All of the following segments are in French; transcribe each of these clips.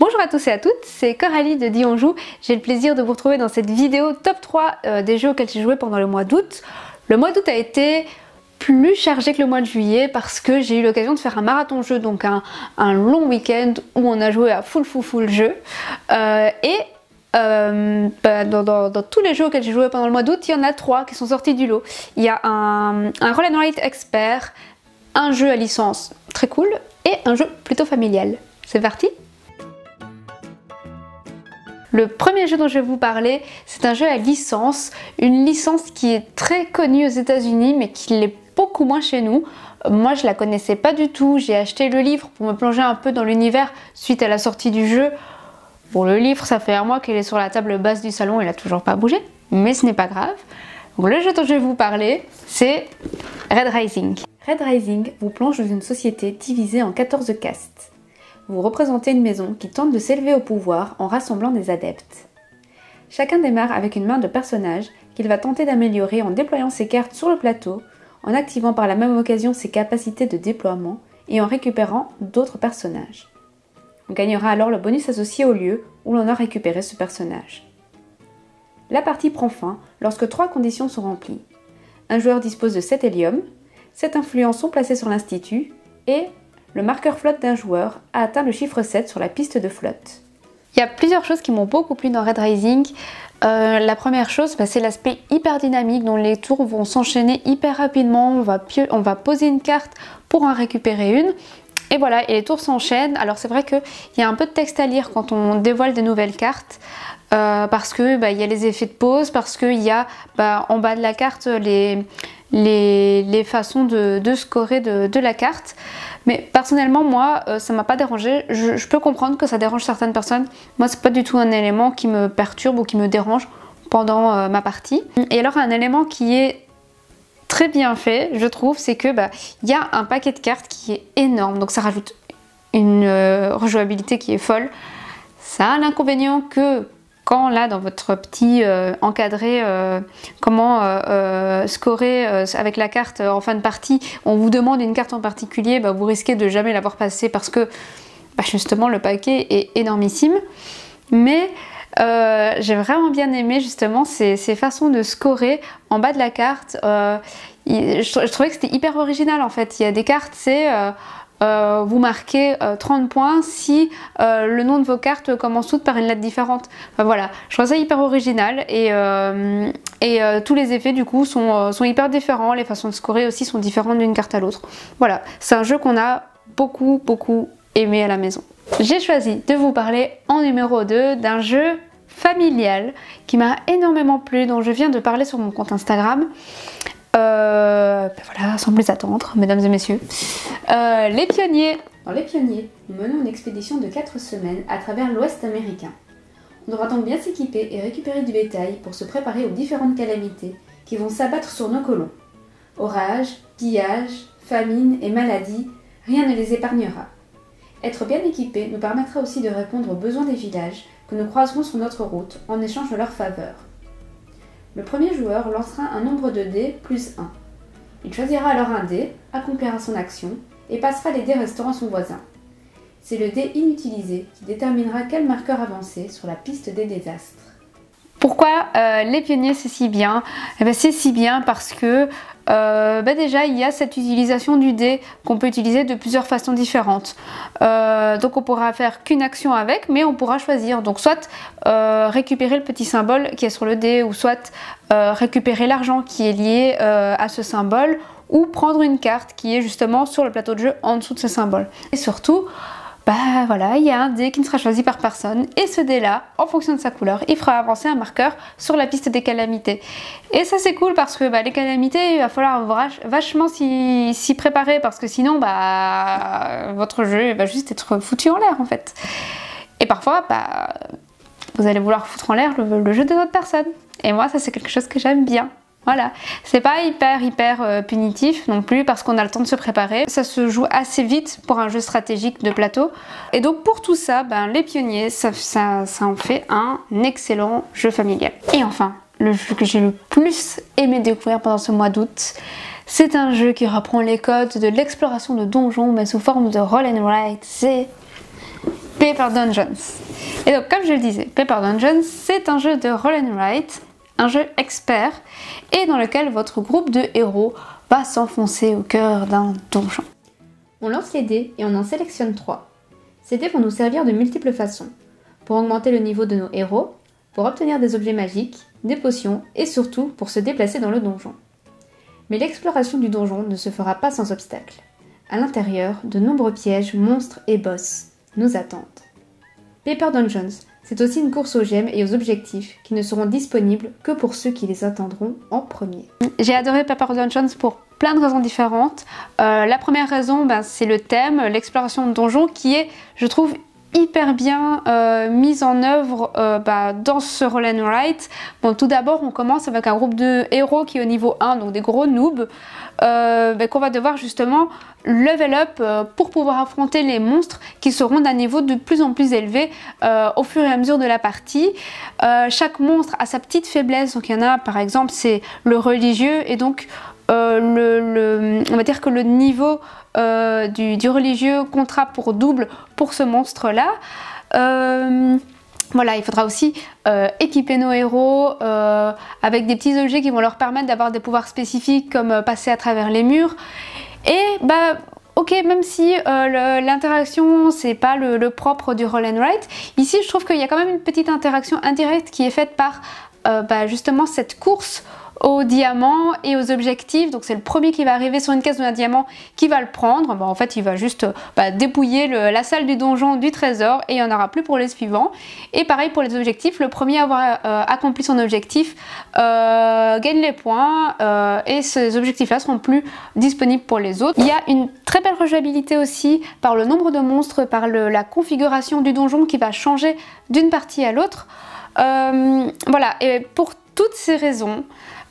Bonjour à tous et à toutes, c'est Coralie de Dis on joue. J'ai le plaisir de vous retrouver dans cette vidéo top 3 des jeux auxquels j'ai joué pendant le mois d'août. Le mois d'août a été plus chargé que le mois de juillet parce que j'ai eu l'occasion de faire un marathon jeu, donc un long week-end où on a joué à full jeu. Dans tous les jeux auxquels j'ai joué pendant le mois d'août, il y en a 3 qui sont sortis du lot. Il y a un Roll and Write expert, un jeu à licence très cool et un jeu plutôt familial. C'est parti! Le premier jeu dont je vais vous parler, c'est un jeu à licence, une licence qui est très connue aux États-Unis mais qui l'est beaucoup moins chez nous. Moi je la connaissais pas du tout, j'ai acheté le livre pour me plonger un peu dans l'univers suite à la sortie du jeu. Bon, le livre, ça fait un mois qu'il est sur la table basse du salon, il a toujours pas bougé, mais ce n'est pas grave. Donc, le jeu dont je vais vous parler, c'est Red Rising. Red Rising vous plonge dans une société divisée en 14 castes. Vous représentez une maison qui tente de s'élever au pouvoir en rassemblant des adeptes. Chacun démarre avec une main de personnage qu'il va tenter d'améliorer en déployant ses cartes sur le plateau, en activant par la même occasion ses capacités de déploiement et en récupérant d'autres personnages. On gagnera alors le bonus associé au lieu où l'on a récupéré ce personnage. La partie prend fin lorsque 3 conditions sont remplies. Un joueur dispose de 7 hélium, 7 influences sont placées sur l'institut et le marqueur flotte d'un joueur a atteint le chiffre 7 sur la piste de flotte. Il y a plusieurs choses qui m'ont beaucoup plu dans Red Rising. La première chose, c'est l'aspect hyper dynamique dont les tours vont s'enchaîner hyper rapidement. On va poser une carte pour en récupérer une. Et voilà, et les tours s'enchaînent. Alors c'est vrai qu'il y a un peu de texte à lire quand on dévoile des nouvelles cartes. Parce que il y a les effets de pause, parce qu'il y a en bas de la carte les façons de scorer de la carte. Mais personnellement, moi, ça m'a pas dérangé. Je peux comprendre que ça dérange certaines personnes. Moi, c'est pas du tout un élément qui me perturbe ou qui me dérange pendant ma partie. Et alors, un élément qui est très bien fait, je trouve, c'est que y a un paquet de cartes qui est énorme. Donc ça rajoute une rejouabilité qui est folle. Ça a l'inconvénient que quand là dans votre petit encadré comment scorer avec la carte en fin de partie, on vous demande une carte en particulier, vous risquez de jamais l'avoir passée parce que justement le paquet est énormissime. Mais j'ai vraiment bien aimé justement ces façons de scorer en bas de la carte. Je trouvais que c'était hyper original en fait. Il y a des cartes, c'est vous marquez 30 points si le nom de vos cartes commence toutes par une lettre différente. Enfin, voilà, je trouve ça hyper original et tous les effets du coup sont hyper différents. Les façons de scorer aussi sont différentes d'une carte à l'autre. Voilà, c'est un jeu qu'on a beaucoup aimé à la maison. J'ai choisi de vous parler en numéro 2 d'un jeu familial qui m'a énormément plu, dont je viens de parler sur mon compte Instagram. Voilà, sans plus attendre, mesdames et messieurs. Les pionniers. Dans Les Pionniers, nous menons une expédition de 4 semaines à travers l'Ouest américain. On devra donc bien s'équiper et récupérer du bétail pour se préparer aux différentes calamités qui vont s'abattre sur nos colons. Orages, pillages, famine et maladies, rien ne les épargnera. Être bien équipé nous permettra aussi de répondre aux besoins des villages que nous croiserons sur notre route en échange de leur faveur. Le premier joueur lancera un nombre de dés plus 1. Il choisira alors un dé, accomplira son action et passera les dés restants à son voisin. C'est le dé inutilisé qui déterminera quel marqueur avancer sur la piste des désastres. Pourquoi les pionniers c'est si bien? C'est si bien parce que déjà il y a cette utilisation du dé qu'on peut utiliser de plusieurs façons différentes. Donc on pourra faire qu'une action avec, mais on pourra choisir. Donc soit récupérer le petit symbole qui est sur le dé, ou soit récupérer l'argent qui est lié à ce symbole, ou prendre une carte qui est justement sur le plateau de jeu en dessous de ce symbole. Et surtout, voilà, il y a un dé qui ne sera choisi par personne et ce dé là, en fonction de sa couleur, il fera avancer un marqueur sur la piste des calamités. Et ça c'est cool parce que les calamités, il va falloir vachement s'y préparer parce que sinon votre jeu va juste être foutu en l'air en fait. Et parfois vous allez vouloir foutre en l'air le jeu des autres personnes. Et moi ça c'est quelque chose que j'aime bien. Voilà, c'est pas hyper punitif non plus parce qu'on a le temps de se préparer. Ça se joue assez vite pour un jeu stratégique de plateau. Et donc pour tout ça, les pionniers, ça en fait un excellent jeu familial. Et enfin, le jeu que j'ai le plus aimé découvrir pendant ce mois d'août, c'est un jeu qui reprend les codes de l'exploration de donjons mais sous forme de roll and write. C'est Paper Dungeons. Et donc comme je le disais, Paper Dungeons c'est un jeu de roll and write, un jeu expert et dans lequel votre groupe de héros va s'enfoncer au cœur d'un donjon. On lance les dés et on en sélectionne 3. Ces dés vont nous servir de multiples façons. Pour augmenter le niveau de nos héros, pour obtenir des objets magiques, des potions et surtout pour se déplacer dans le donjon. Mais l'exploration du donjon ne se fera pas sans obstacles. À l'intérieur, de nombreux pièges, monstres et boss nous attendent. Paper Dungeons, c'est aussi une course aux gemmes et aux objectifs qui ne seront disponibles que pour ceux qui les atteindront en premier. J'ai adoré Paper Dungeons pour plein de raisons différentes. La première raison, c'est le thème, l'exploration de donjons qui est, je trouve, hyper bien mise en œuvre dans ce roll and write. Bon, tout d'abord, on commence avec un groupe de héros qui est au niveau 1, donc des gros noobs, qu'on va devoir justement level up pour pouvoir affronter les monstres qui seront d'un niveau de plus en plus élevé au fur et à mesure de la partie. Chaque monstre a sa petite faiblesse, donc il y en a par exemple c'est le religieux et donc on va dire que le niveau du religieux comptera pour double pour ce monstre là. Voilà, il faudra aussi équiper nos héros avec des petits objets qui vont leur permettre d'avoir des pouvoirs spécifiques comme passer à travers les murs. Et ok, même si l'interaction c'est pas le propre du roll and write, ici je trouve qu'il y a quand même une petite interaction indirecte qui est faite par justement cette course aux diamants et aux objectifs. Donc c'est le premier qui va arriver sur une case d'un diamant qui va le prendre. En fait il va juste dépouiller la salle du donjon du trésor et il n'y en aura plus pour les suivants. Et pareil pour les objectifs, le premier à avoir accompli son objectif gagne les points et ces objectifs là seront plus disponibles pour les autres. Il y a une très belle rejouabilité aussi par le nombre de monstres, par la configuration du donjon qui va changer d'une partie à l'autre. Voilà, et pour toutes ces raisons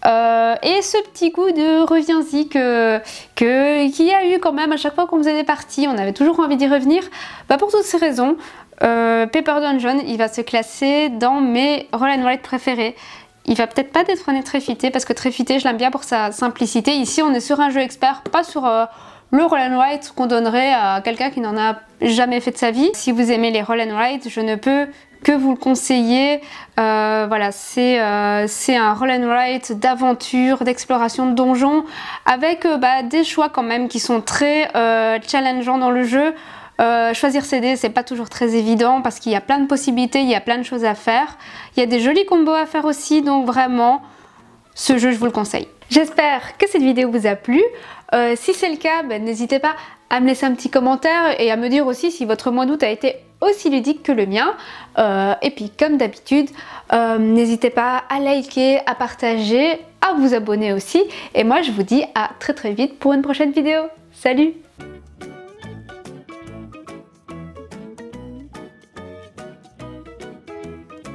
et ce petit coup de reviens-y qu'il y a eu quand même à chaque fois qu'on faisait des parties, on avait toujours envie d'y revenir. Pour toutes ces raisons, Paper Dungeon il va se classer dans mes roll and write préférés. Il va peut-être pas détrôner Tréfité parce que Tréfité je l'aime bien pour sa simplicité. Ici on est sur un jeu expert, pas sur le roll and write qu'on donnerait à quelqu'un qui n'en a jamais fait de sa vie. Si vous aimez les roll and write, je ne peux que vous le conseiller. Voilà, c'est un roll and write d'aventure, d'exploration de donjons avec des choix quand même qui sont très challengeants dans le jeu. Choisir ses dés c'est pas toujours très évident parce qu'il y a plein de possibilités, il y a plein de choses à faire. Il y a des jolis combos à faire aussi, donc vraiment ce jeu je vous le conseille. J'espère que cette vidéo vous a plu. Si c'est le cas, n'hésitez pas à me laisser un petit commentaire et à me dire aussi si votre mois d'août a été aussi ludique que le mien. Et puis comme d'habitude, n'hésitez pas à liker, à partager, à vous abonner aussi. Et moi je vous dis à très vite pour une prochaine vidéo. Salut!